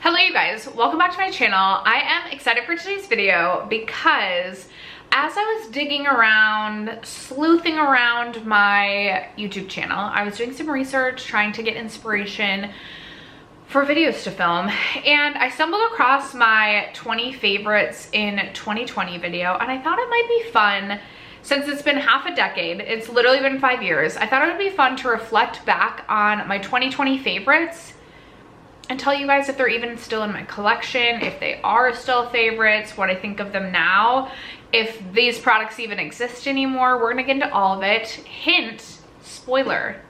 Hello you guys, welcome back to my channel. I am excited for today's video because as I was digging around, sleuthing around my YouTube channel, I was doing some research, trying to get inspiration for videos to film, and I stumbled across my 20 favorites in 2020 video, and I thought it might be fun since it's been half a decade. It's literally been 5 years. I thought it would be fun to reflect back on my 2020 favorites and tell you guys if they're even still in my collection, if they are still favorites, what I think of them now, if these products even exist anymore. We're gonna get into all of it. Hint, spoiler,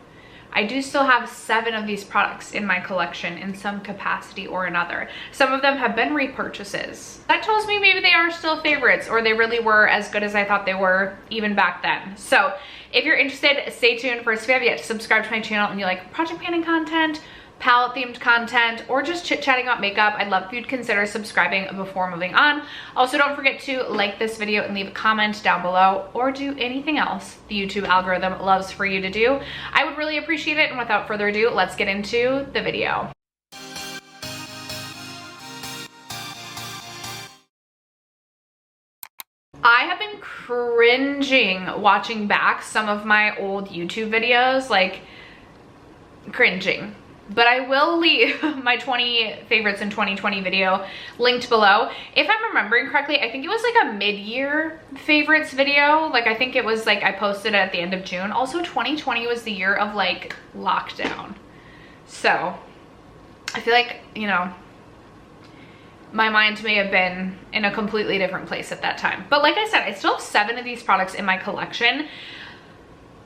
I do still have 7 of these products in my collection in some capacity or another. Some of them have been repurchases. That tells me maybe they are still favorites, or they really were as good as I thought they were even back then. So if you're interested, stay tuned. First, if you have yet to subscribe to my channel and you like project planning content, palette themed content, or just chit-chatting about makeup, I'd love if you'd consider subscribing before moving on. Also, don't forget to like this video and leave a comment down below, or do anything else the YouTube algorithm loves for you to do. I would really appreciate it, and without further ado, let's get into the video. I have been cringing watching back some of my old YouTube videos, like cringing. But I will leave my 20 favorites in 2020 video linked below. If I'm remembering correctly, I think it was like a mid-year favorites video. Like I think it was like I posted it at the end of June. Also 2020 was the year of like lockdown. So I feel like, you know, my mind may have been in a completely different place at that time. But like I said, I still have 7 of these products in my collection.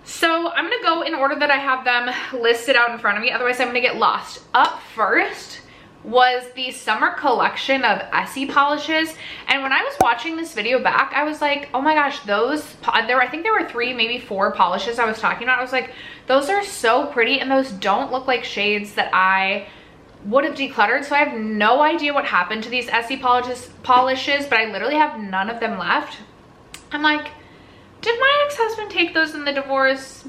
So I'm gonna go in order that I have them listed out in front of me, otherwise I'm gonna get lost. Up first was the summer collection of Essie polishes, and when I was watching this video back, I was like, oh my gosh, those, I think there were 3, maybe 4 polishes I was talking about. I was like, those are so pretty, and those don't look like shades that I would have decluttered. So I have no idea what happened to these Essie polishes, but I literally have none of them left. I'm like, did my ex-husband take those in the divorce?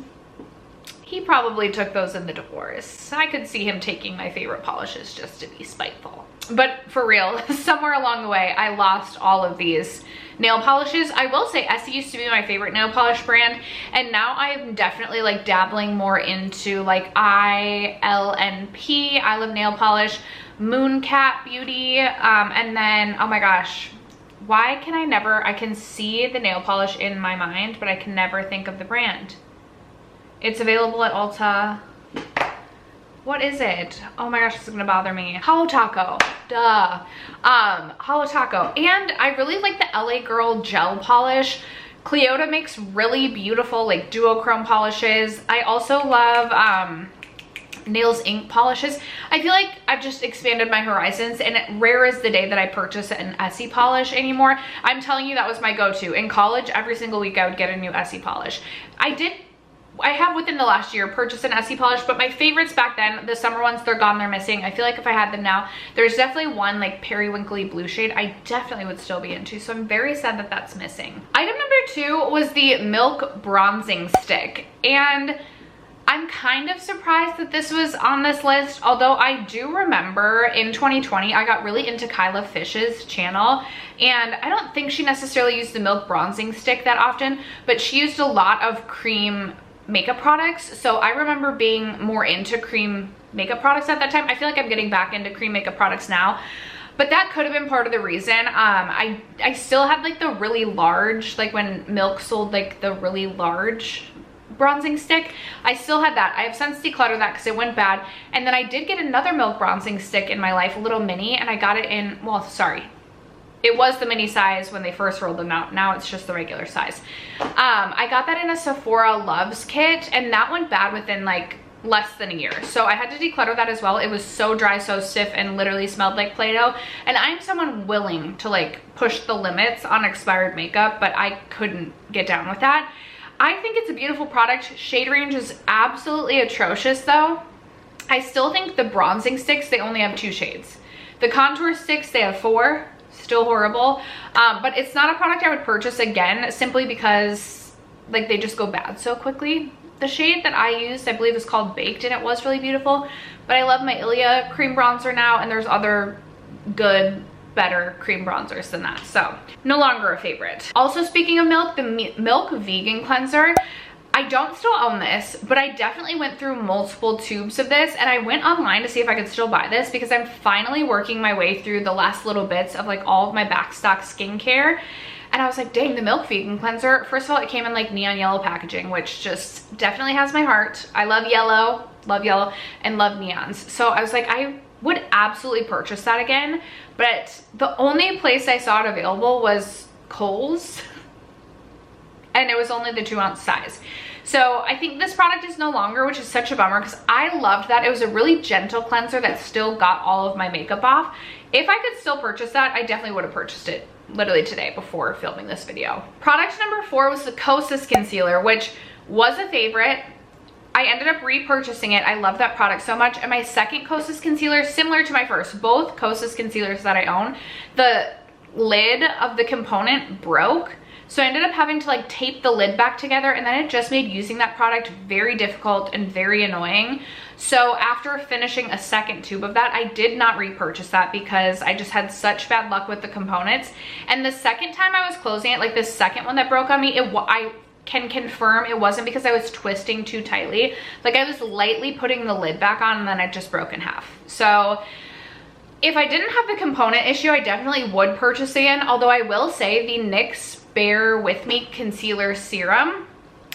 He probably took those in the divorce. I could see him taking my favorite polishes just to be spiteful. But for real, somewhere along the way, I lost all of these nail polishes. I will say Essie used to be my favorite nail polish brand, and now I'm definitely like dabbling more into like ILNP, I Love Nail Polish, Mooncat Beauty, and then, oh my gosh, why can I can see the nail polish in my mind, but I can never think of the brand. It's available at Ulta. What is it? Oh my gosh, this is gonna bother me. Hautemess, duh. Hautemess. And I really like the LA Girl gel polish. Clionadh makes really beautiful like duochrome polishes. I also love Nails ink polishes. I feel like I've just expanded my horizons, and rare is the day that I purchase an Essie polish anymore. I'm telling you, that was my go-to. In college, every single week I would get a new Essie polish. I have within the last year purchased an Essie polish, but my favorites back then, the summer ones, they're gone, they're missing. I feel like if I had them now, there's definitely one like periwinkly blue shade I definitely would still be into, so I'm very sad that that's missing. Item number 2 was the Milk Bronzing Stick, and I'm kind of surprised that this was on this list, although I do remember in 2020, I got really into Kyla Fish's channel, and I don't think she necessarily used the Milk Bronzing Stick that often, but she used a lot of cream makeup products. So I remember being more into cream makeup products at that time. I feel like I'm getting back into cream makeup products now, but that could have been part of the reason. I still had like the really large, like when Milk sold like the really large bronzing stick, I still had that. I have since decluttered that because it went bad. And then I did get another Milk Bronzing Stick in my life, a little mini, and I got it in, well, sorry, it was the mini size when they first rolled them out. Now it's just the regular size. I got that in a Sephora Loves kit, and that went bad within like less than a year. So I had to declutter that as well. It was so dry, so stiff, and literally smelled like Play-Doh. And I'm someone willing to like push the limits on expired makeup, but I couldn't get down with that. I think it's a beautiful product. Shade range is absolutely atrocious though. I still think the bronzing sticks, they only have 2 shades. The contour sticks, they have 4, still horrible. But it's not a product I would purchase again, simply because like they just go bad so quickly. The shade that I used, I believe, is called Baked, and it was really beautiful. But I love my Ilia cream bronzer now, and there's other good, better cream bronzers than that. So no longer a favorite. Also, speaking of milk, the Milk Vegan Cleanser, I don't still own this, but I definitely went through multiple tubes of this, and I went online to see if I could still buy this because I'm finally working my way through the last little bits of like all of my backstock skincare. And I was like, dang, the Milk Vegan Cleanser. First of all, it came in like neon yellow packaging, which just definitely has my heart. I love yellow, and love neons. So I was like, I would absolutely purchase that again. But the only place I saw it available was Kohl's. And it was only the 2-ounce size. So I think this product is no longer, which is such a bummer because I loved that. It was a really gentle cleanser that still got all of my makeup off. If I could still purchase that, I definitely would have purchased it literally today before filming this video. Product number 4 was the Kosas concealer, which was a favorite. I ended up repurchasing it. I love that product so much. And my second Kosas concealer, similar to my first, both Kosas concealers that I own, the lid of the component broke. So I ended up having to like tape the lid back together, and then it just made using that product very difficult and very annoying. So after finishing a second tube of that, I did not repurchase that because I just had such bad luck with the components. And the second time I was closing it, like the second one that broke on me, I can confirm it wasn't because I was twisting too tightly. Like I was lightly putting the lid back on and then it just broke in half. So if I didn't have the component issue, I definitely would purchase again. Although I will say the NYX Bear With Me Concealer Serum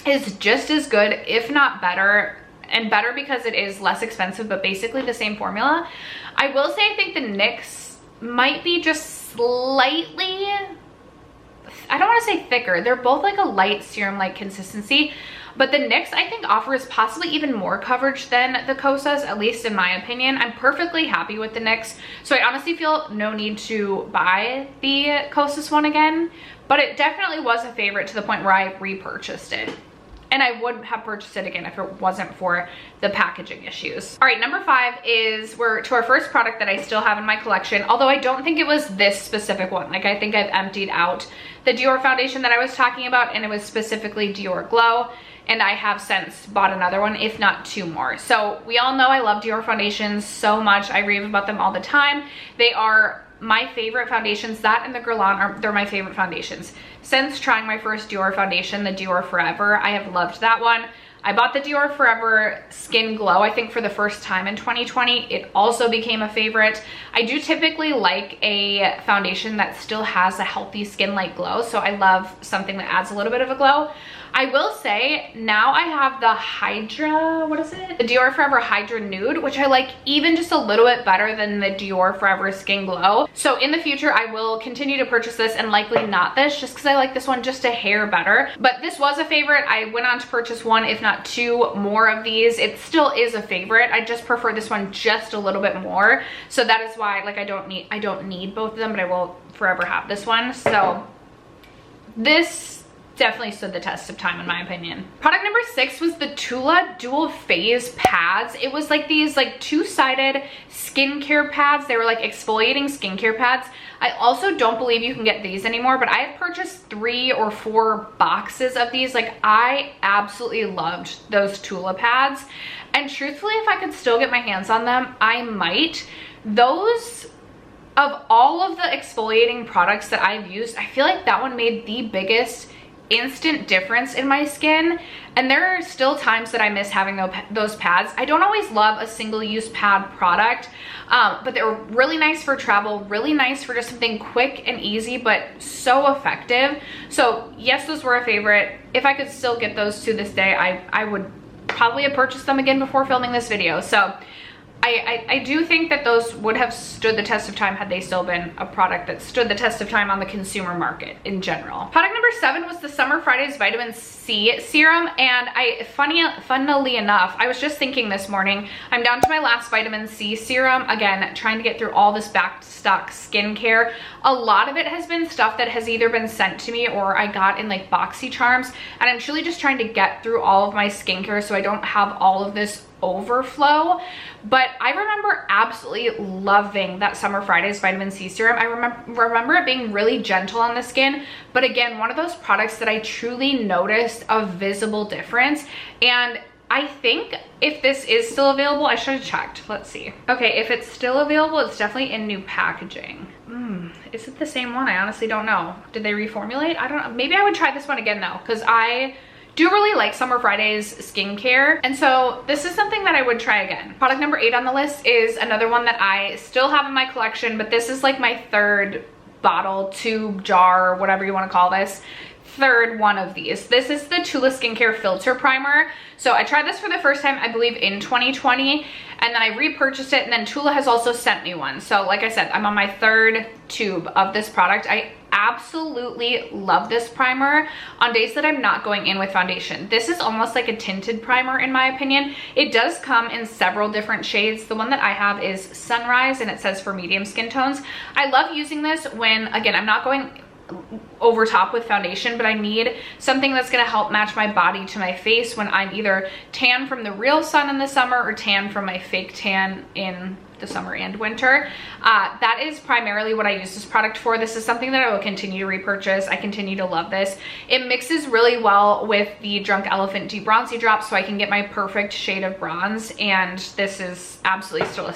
is just as good, if not better, and better because it is less expensive, but basically the same formula. I will say I think the NYX might be just slightly, I don't want to say thicker. They're both like a light serum-like consistency, but the NYX I think offers possibly even more coverage than the Kosas, at least in my opinion. I'm perfectly happy with the NYX, so I honestly feel no need to buy the Kosas one again, but it definitely was a favorite to the point where I repurchased it. And I would have purchased it again if it wasn't for the packaging issues. All right, number 5 is we're to our first product that I still have in my collection, although I don't think it was this specific one. Like I think I've emptied out the Dior foundation that I was talking about, and it was specifically Dior Glow. And I have since bought another one, if not 2 more. So we all know I love Dior foundations so much. I rave about them all the time. They are my favorite foundations. That and the Guerlain they're my favorite foundations. Since trying my first Dior foundation, the Dior Forever, I have loved that one. I bought the Dior Forever Skin Glow, I think for the first time in 2020. It also became a favorite. I do typically like a foundation that still has a healthy skin-like glow, so I love something that adds a little bit of a glow. I will say now I have the Hydra, what is it? The Dior Forever Hydra Nude, which I like even just a little bit better than the Dior Forever Skin Glow. So in the future, I will continue to purchase this and likely not this, just because I like this one just a hair better. But this was a favorite. I went on to purchase 1, if not 2 more of these. It still is a favorite. I just prefer this one just a little bit more. So that is why like I don't need both of them, but I will forever have this one. So this definitely stood the test of time in my opinion. Product number 6 was the Tula Dual Phase Pads. It was like these like 2-sided skincare pads. They were like exfoliating skincare pads. I also don't believe you can get these anymore, but I have purchased 3 or 4 boxes of these. Like I absolutely loved those Tula pads. And truthfully, if I could still get my hands on them, I might. Those, of all of the exfoliating products that I've used, I feel like that one made the biggest instant difference in my skin. And there are still times that I miss having those pads. I don't always love a single-use pad product, but they're really nice for travel, really nice for just something quick and easy, but so effective. So yes, those were a favorite. If I could still get those to this day, I would probably have purchased them again before filming this video. So I do think that those would have stood the test of time had they still been a product that stood the test of time on the consumer market in general. Product number 7 was the Summer Fridays Vitamin C Serum, and funnily enough, I was just thinking this morning, I'm down to my last vitamin C serum. Again, trying to get through all this backstock skincare. A lot of it has been stuff that has either been sent to me or I got in like BoxyCharms, and I'm truly just trying to get through all of my skincare so I don't have all of this overflow. But I remember absolutely loving that Summer Fridays Vitamin C Serum. I remember it being really gentle on the skin, but again, one of those products that I truly noticed a visible difference. And I think if this is still available, I should have checked. Let's see. Okay, if it's still available, it's definitely in new packaging. Is it the same one? I honestly don't know. Did they reformulate? I don't know. Maybe I would try this one again though, because I do really like Summer Fridays skincare. And so this is something that I would try again. Product number 8 on the list is another one that I still have in my collection, but this is like my third bottle, tube, jar, whatever you want to call this. Third one of these. This is the Tula Skincare Filter Primer. So I tried this for the first time, I believe in 2020, and then I repurchased it, and then Tula has also sent me one. So like I said, I'm on my third tube of this product. I absolutely love this primer on days that I'm not going in with foundation. This is almost like a tinted primer in my opinion. It does come in several different shades. The one that I have is Sunrise, and it says for medium skin tones. I love using this when, again, I'm not going over top with foundation, but I need something that's going to help match my body to my face when I'm either tan from the real sun in the summer or tan from my fake tan in the summer and winter. That is primarily what I use this product for. This is something that I will continue to repurchase. I continue to love this. It mixes really well with the Drunk Elephant Deep Bronzy Drop, so I can get my perfect shade of bronze, and this is absolutely still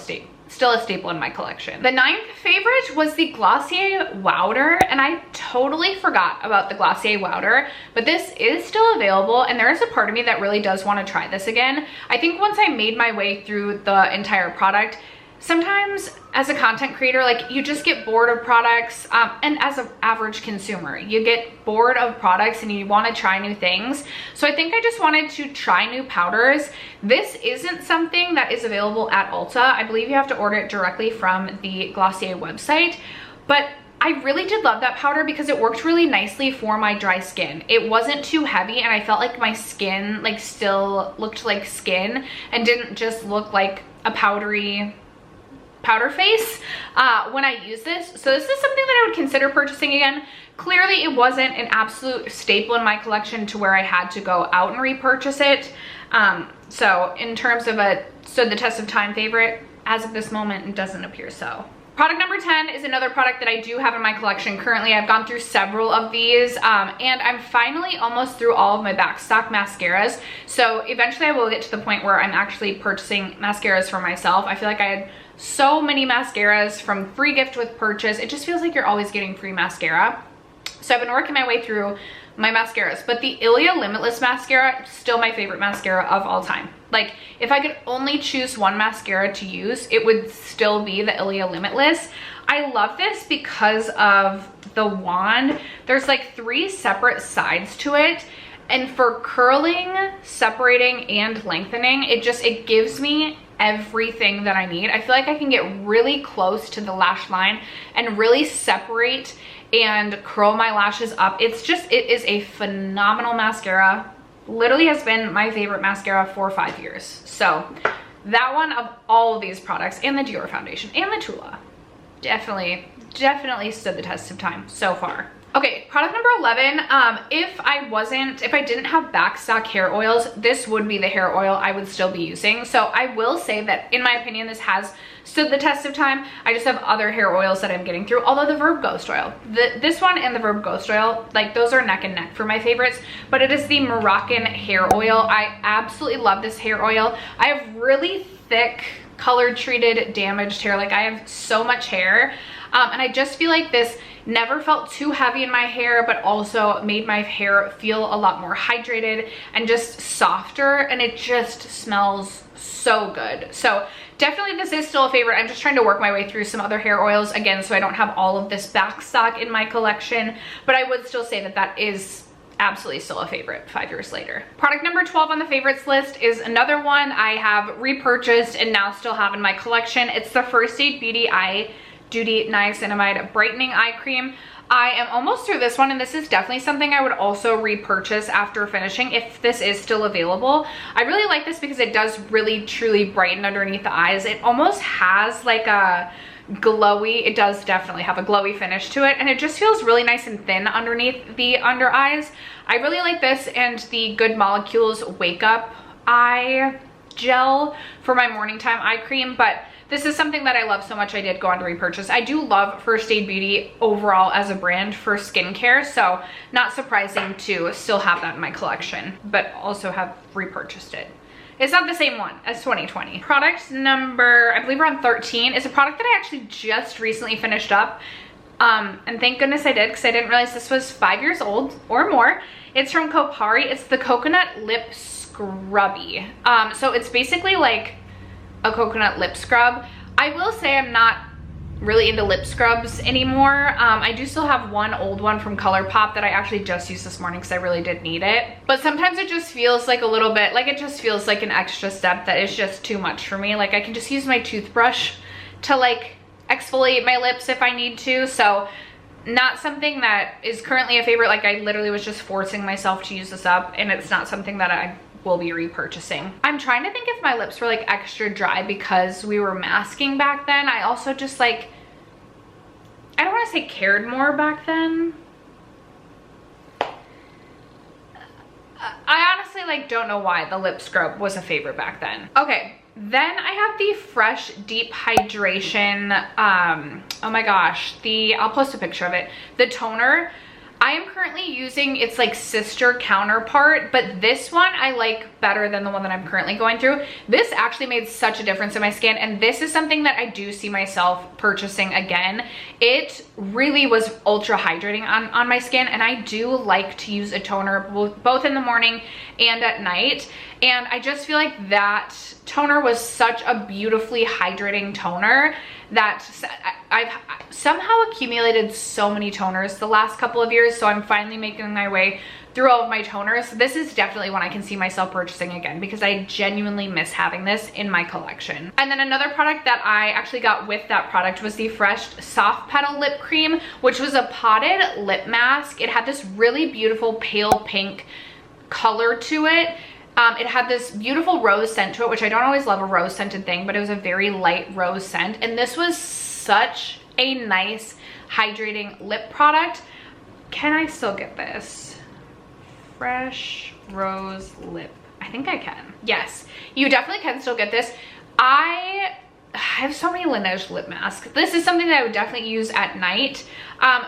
a staple in my collection. The 9th favorite was the Glossier Wowder, and I totally forgot about the Glossier Wowder, but this is still available, and there is a part of me that really does want to try this again. I think once I made my way through the entire product, sometimes as a content creator, like, you just get bored of products, and as an average consumer, you get bored of products and you want to try new things. So I think I just wanted to try new powders. This isn't something that is available at Ulta. I believe you have to order it directly from the Glossier website, but I really did love that powder because it worked really nicely for my dry skin. It wasn't too heavy, and I felt like my skin like still looked like skin and didn't just look like a powdery powder face when I use this. So this is something that I would consider purchasing again. Clearly it wasn't an absolute staple in my collection to where I had to go out and repurchase it. So in terms of a stood the test of time favorite, as of this moment, it doesn't appear so. Product number 10 is another product that I do have in my collection currently. I've gone through several of these, and I'm finally almost through all of my backstock mascaras. So eventually I will get to the point where I'm actually purchasing mascaras for myself. I feel like I had so many mascaras from free gift with purchase. It just feels like you're always getting free mascara. So I've been working my way through my mascaras, but the Ilia Limitless mascara is still my favorite mascara of all time. Like, if I could only choose one mascara to use, it would still be the Ilia Limitless. I love this because of the wand. There's like 3 separate sides to it, and for curling, separating, and lengthening, it gives me everything that I need. I feel like I can get really close to the lash line and really separate and curl my lashes up. It is a phenomenal mascara. Literally has been my favorite mascara for 5 years. So that one of all of these products, and the Dior foundation and the Tula, definitely stood the test of time so far. Okay, product number 11, if I didn't have backstock hair oils, this would be the hair oil I would still be using. So I will say that in my opinion, this has stood the test of time. I just have other hair oils that I'm getting through, although the Verb Ghost Oil, this one and the Verb Ghost Oil, like, those are neck and neck for my favorites, but it is the Moroccan hair oil. I absolutely love this hair oil. I have really thick, color treated, damaged hair. Like, I have so much hair, and I just feel like this never felt too heavy in my hair, but also made my hair feel a lot more hydrated and just softer, and it just smells so good. So definitely this is still a favorite. I'm just trying to work my way through some other hair oils again, so I don't have all of this backstock in my collection, but I would still say that that is absolutely still a favorite 5 years later. Product number 12 on the favorites list is another one I have repurchased and now still have in my collection. It's the First Aid Beauty Eye Duty Niacinamide Brightening Eye Cream. I am almost through this one, and this is definitely something I would also repurchase after finishing if this is still available. I really like this because it does really truly brighten underneath the eyes. It almost has like a glowy, it does definitely have a glowy finish to it, and it just feels really nice and thin underneath the under eyes. I really like this and the Good Molecules Wake Up Eye Gel for my morning time eye cream, but this is something that I love so much I did go on to repurchase. I do love First Aid Beauty overall as a brand for skincare, so not surprising to still have that in my collection, but also have repurchased it. It's not the same one as 2020. Product number, I believe we're on 13, is a product that I actually just recently finished up. And thank goodness I did, because I didn't realize this was 5 years old or more. It's from Kopari. It's the Coconut Lip Scrubby. So it's basically like a coconut lip scrub. I will say I'm not really into lip scrubs anymore. I do still have one old one from ColourPop that I actually just used this morning because I really did need it. But sometimes it just feels like a little bit, like it just feels like an extra step that is just too much for me. Like I can just use my toothbrush to like exfoliate my lips if I need to. So not something that is currently a favorite. Like I literally was just forcing myself to use this up, and it's not something that I will be repurchasing. I'm trying to think if my lips were like extra dry because we were masking back then. I also just like, I don't want to say cared more back then. I honestly like don't know why the lip scrub was a favorite back then. Okay, then I have the Fresh Deep Hydration, oh my gosh, I'll post a picture of it, the toner. I am currently using its like sister counterpart, but this one I like better than the one that I'm currently going through. This actually made such a difference in my skin, and this is something that I do see myself purchasing again. It really was ultra hydrating on my skin, and I do like to use a toner both in the morning and at night. And I just feel like that toner was such a beautifully hydrating toner that I've somehow accumulated so many toners the last couple of years. So I'm finally making my way through all of my toners. This is definitely one I can see myself purchasing again because I genuinely miss having this in my collection. And then another product that I actually got with that product was the Fresh Soft Petal Lip Cream, which was a potted lip mask. It had this really beautiful pale pink color to it. It had this beautiful rose scent to it, which I don't always love a rose scented thing, but it was a very light rose scent. And this was such a nice hydrating lip product. Can I still get this? Fresh Rose Lip. I think I can. Yes, you definitely can still get this. I have so many Laneige lip masks. This is something that I would definitely use at night.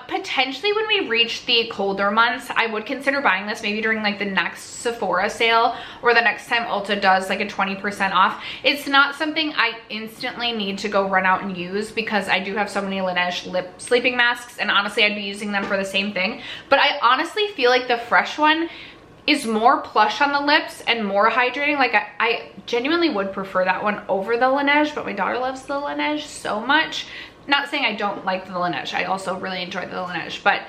Potentially when we reach the colder months, I would consider buying this maybe during like the next Sephora sale or the next time Ulta does like a 20% off. It's not something I instantly need to go run out and use because I do have so many Laneige lip sleeping masks, and honestly I'd be using them for the same thing. But I honestly feel like the Fresh one is more plush on the lips and more hydrating. Like I genuinely would prefer that one over the Laneige, but my daughter loves the Laneige so much. Not saying I don't like the Laneige, I also really enjoy the Laneige, but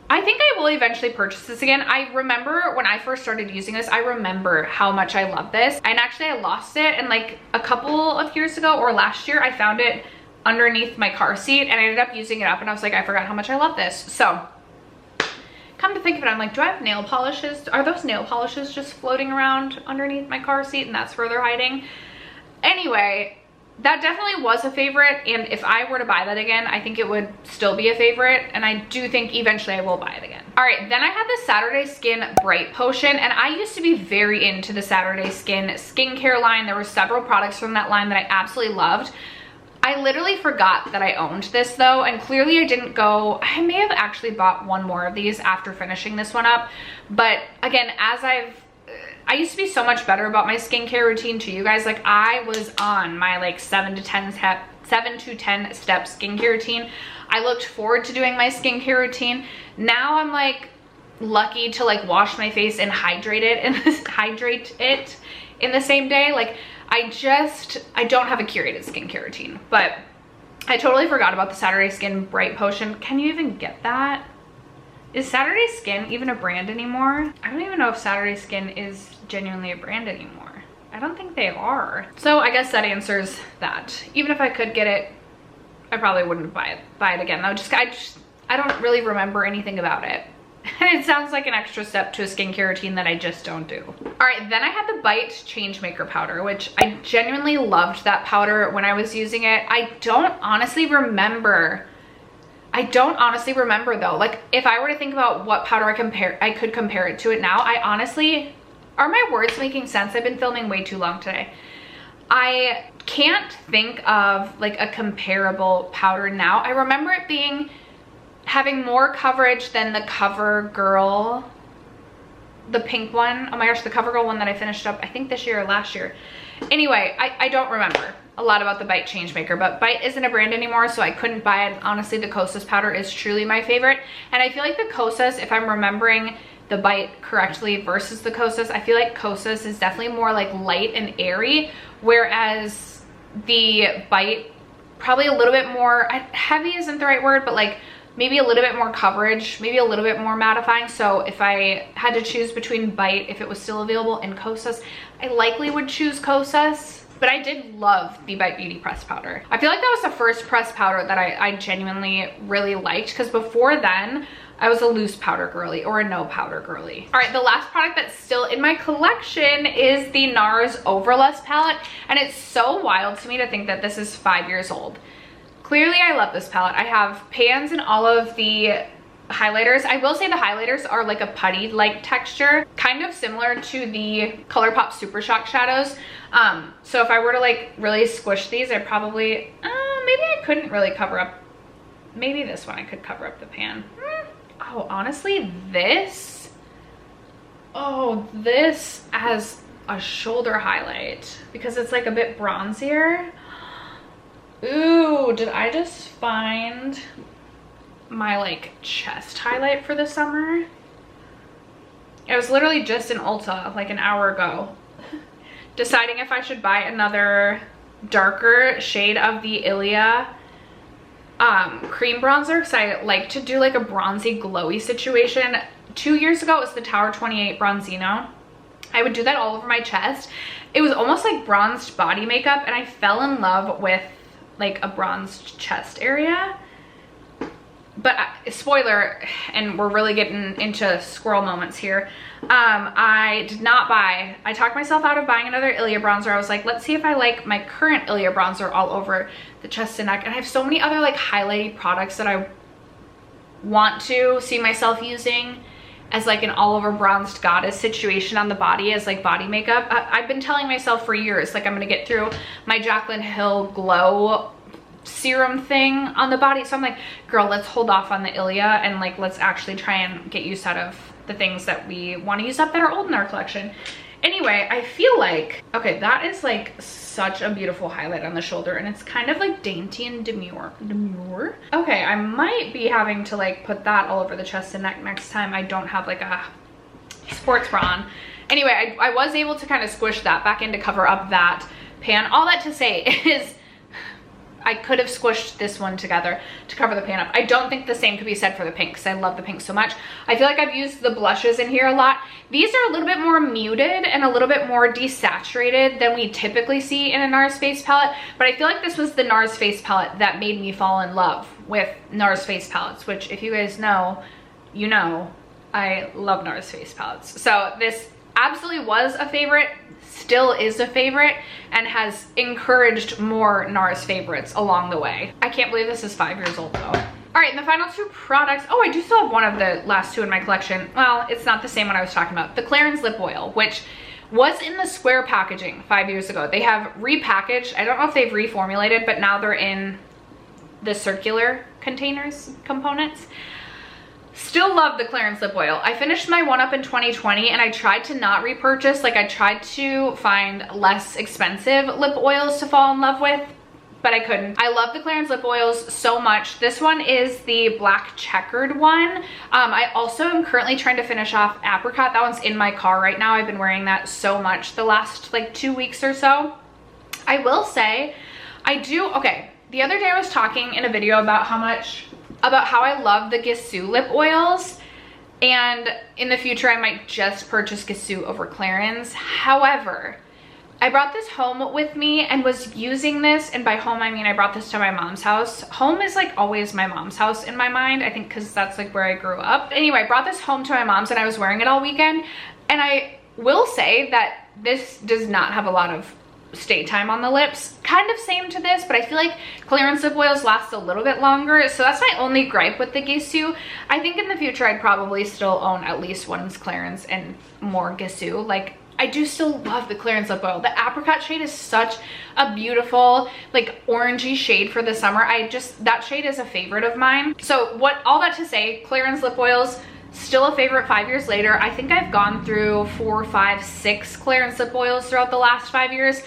I think I will eventually purchase this again. I remember when I first started using this, I remember how much I love this. And actually I lost it, and like a couple of years ago or last year, I found it underneath my car seat and I ended up using it up, and I was like, I forgot how much I love this. So come to think of it, I'm like, do I have nail polishes? Are those nail polishes just floating around underneath my car seat and that's where they're hiding? Anyway, that definitely was a favorite, and if I were to buy that again, I think it would still be a favorite, and I do think eventually I will buy it again. All right, then I had the Saturday Skin Bright Potion, and I used to be very into the Saturday Skin skincare line. There were several products from that line that I absolutely loved. I literally forgot that I owned this though, and clearly I didn't go, I may have actually bought one more of these after finishing this one up. But again, I used to be so much better about my skincare routine to you guys. Like I was on my like 7 to 10 step skincare routine. I looked forward to doing my skincare routine. Now I'm like lucky to like wash my face and hydrate it in the same day. Like I don't have a curated skincare routine, but I totally forgot about the Saturday Skin Bright Potion. Can you even get that? Is Saturday Skin even a brand anymore? I don't even know if Saturday Skin is genuinely a brand anymore. I don't think they are. So I guess that answers that. Even if I could get it, I probably wouldn't buy it again though. I don't really remember anything about it. And it sounds like an extra step to a skincare routine that I just don't do. All right, then I had the Bite Changemaker powder, which I genuinely loved that powder when I was using it. I don't honestly remember though. Like if I were to think about what powder I could compare it to it now, I honestly, are my words making sense? I've been filming way too long today. I can't think of like a comparable powder now. I remember it having more coverage than the CoverGirl the pink one. Oh my gosh, the CoverGirl one that I finished up, I think this year or last year. Anyway, I don't remember a lot about the Bite Changemaker, but Bite isn't a brand anymore, so I couldn't buy it. Honestly, the Kosas powder is truly my favorite. And I feel like the Kosas, if I'm remembering the Bite correctly versus the Kosas, I feel like Kosas is definitely more like light and airy, whereas the Bite probably a little bit more, heavy isn't the right word, but like maybe a little bit more coverage, maybe a little bit more mattifying. So if I had to choose between Bite, if it was still available, and Kosas, I likely would choose Kosas. But I did love the Bite Beauty pressed powder. I feel like that was the first pressed powder that I genuinely really liked, because before then I was a loose powder girly or a no powder girly. All right, the last product that's still in my collection is the Nars Overlust palette, and it's so wild to me to think that this is 5 years old. Clearly I love this palette. I have pans and all of the highlighters. I will say the highlighters are like a putty-like texture, kind of similar to the ColourPop Super Shock shadows. So if I were to like really squish these, I probably, maybe I couldn't really cover up, maybe this one I could cover up the pan. Oh, honestly, this as a shoulder highlight, because it's like a bit bronzier. Ooh, did I just find my like chest highlight for the summer? I was literally just in Ulta like an hour ago deciding if I should buy another darker shade of the Ilia cream bronzer, because I like to do like a bronzy glowy situation. 2 years ago it was the Tower 28 Bronzino. I would do that all over my chest. It was almost like bronzed body makeup, and I fell in love with like a bronzed chest area. But spoiler, and we're really getting into squirrel moments here, I did not buy, I talked myself out of buying another Ilia bronzer. I was like, let's see if I like my current Ilia bronzer all over the chest and neck. And I have so many other like highlighting products that I want to see myself using as like an all over bronzed goddess situation on the body as like body makeup. I've been telling myself for years, like I'm gonna get through my Jaclyn Hill glow serum thing on the body. So I'm like, girl, let's hold off on the Ilia and like let's actually try and get use out of the things that we want to use up that are old in our collection. Anyway, I feel like, okay, that is like such a beautiful highlight on the shoulder, and it's kind of like dainty and demure. Okay, I might be having to like put that all over the chest and neck next time I don't have like a sports bra on. Anyway, I was able to kind of squish that back in to cover up that pan. All that to say is I could have squished this one together to cover the pan up. I don't think the same could be said for the pink, because I love the pink so much. I feel like I've used the blushes in here a lot. These are a little bit more muted and a little bit more desaturated than we typically see in a Nars face palette, but I feel like this was the Nars face palette that made me fall in love with Nars face palettes, which if you guys know, you know, I love Nars face palettes. So this absolutely was a favorite, still is a favorite, and has encouraged more Nars favorites along the way. I can't believe this is 5 years old though. All right, and the final two products, oh, I do still have one of the last two in my collection. Well, it's not the same one I was talking about. The Clarins lip oil, which was in the square packaging 5 years ago. They have repackaged. I don't know if they've reformulated, but now they're in the circular containers components. Still love the Clarins lip oil. I finished my one up in 2020 and I tried to not repurchase. Like I tried to find less expensive lip oils to fall in love with, but I couldn't. I love the Clarins lip oils so much. This one is the black checkered one. I also am currently trying to finish off apricot. That one's in my car right now. I've been wearing that so much the last like 2 weeks or so. I will say, okay, the other day I was talking in a video about how I love the Gisou lip oils, and in the future I might just purchase Gisou over Clarins. However, I brought this home with me and was using this, and by home I mean I brought this to my mom's house. Home is like always my mom's house in my mind, I think, because that's like where I grew up. Anyway, I brought this home to my mom's and I was wearing it all weekend, and I will say that this does not have a lot of stay time on the lips. Kind of same to this, but I feel like Clarins lip oils last a little bit longer, so that's my only gripe with the Gisou. I think in the future I'd probably still own at least one's Clarins and more Gisou. Like, I do still love the Clarins lip oil. The apricot shade is such a beautiful like orangey shade for the summer. That shade is a favorite of mine. So all that to say, Clarins lip oils, Still a favorite 5 years later. I think I've gone through 4, 5, 6 clearance lip oils throughout the last 5 years.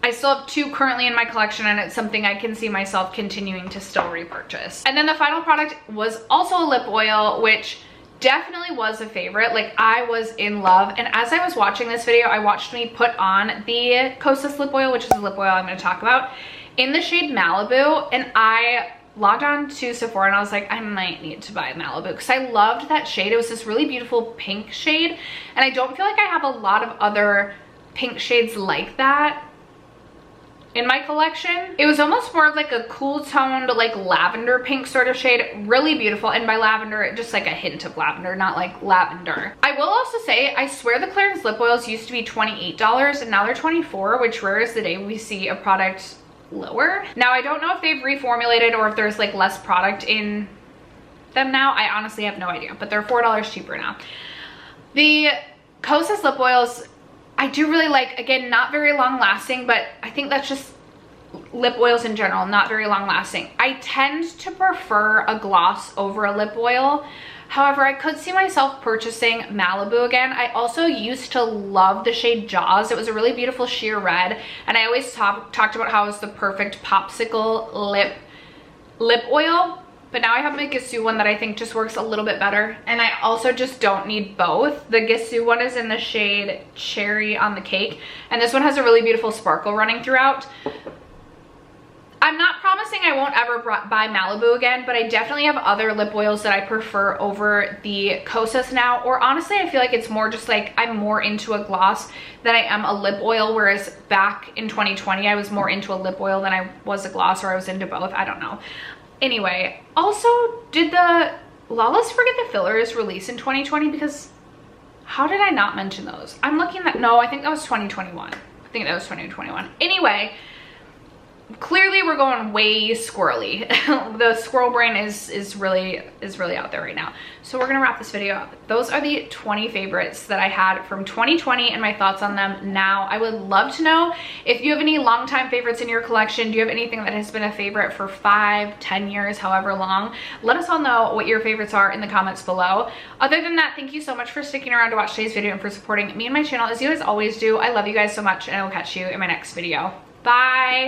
I still have 2 currently in my collection, and it's something I can see myself continuing to still repurchase. And then the final product was also a lip oil, which definitely was a favorite. Like, I was in love, and as I was watching this video, I watched me put on the Costal lip oil, which is a lip oil I'm going to talk about, in the shade Malibu, and I logged on to Sephora and I was like, I might need to buy Malibu because I loved that shade. It was this really beautiful pink shade, and I don't feel like I have a lot of other pink shades like that in my collection. It was almost more of like a cool toned, like lavender pink sort of shade. Really beautiful. And by lavender, just like a hint of lavender, not like lavender. I will also say, I swear the clearance lip oils used to be $28 and now they're $24, which rare is the day we see a product lower. Now, I don't know if they've reformulated or if there's like less product in them now. I honestly have no idea, but they're $4 cheaper now. The Costal lip oils, I do really like. Again, not very long lasting, but I think that's just lip oils in general, not very long lasting. I tend to prefer a gloss over a lip oil. However, I could see myself purchasing Malibu again. I also used to love the shade Jaws. It was a really beautiful sheer red, and I always talked about how it was the perfect popsicle lip oil. But now I have my Gisou one that I think just works a little bit better. And I also just don't need both. The Gisou one is in the shade Cherry on the Cake. And this one has a really beautiful sparkle running throughout. I'm not promising I won't ever buy Malibu again, but I definitely have other lip oils that I prefer over the Costas now. Or honestly, I feel like it's more just like I'm more into a gloss than I am a lip oil. Whereas back in 2020, I was more into a lip oil than I was a gloss, or I was into both. I don't know. Anyway, also, did the Lawless Forget the Fillers release in 2020? Because how did I not mention those? I'm looking at, no, I think that was 2021. I think that was 2021. Anyway, clearly we're going way squirrely. The squirrel brain is really out there right now. So we're gonna wrap this video up. Those are the 20 favorites that I had from 2020 and my thoughts on them now. I would love to know if you have any longtime favorites in your collection. Do you have anything that has been a favorite for 5, 10 years, however long? Let us all know what your favorites are in the comments below. Other than that, thank you so much for sticking around to watch today's video and for supporting me and my channel as you guys always do. I love you guys so much, and I will catch you in my next video. Bye.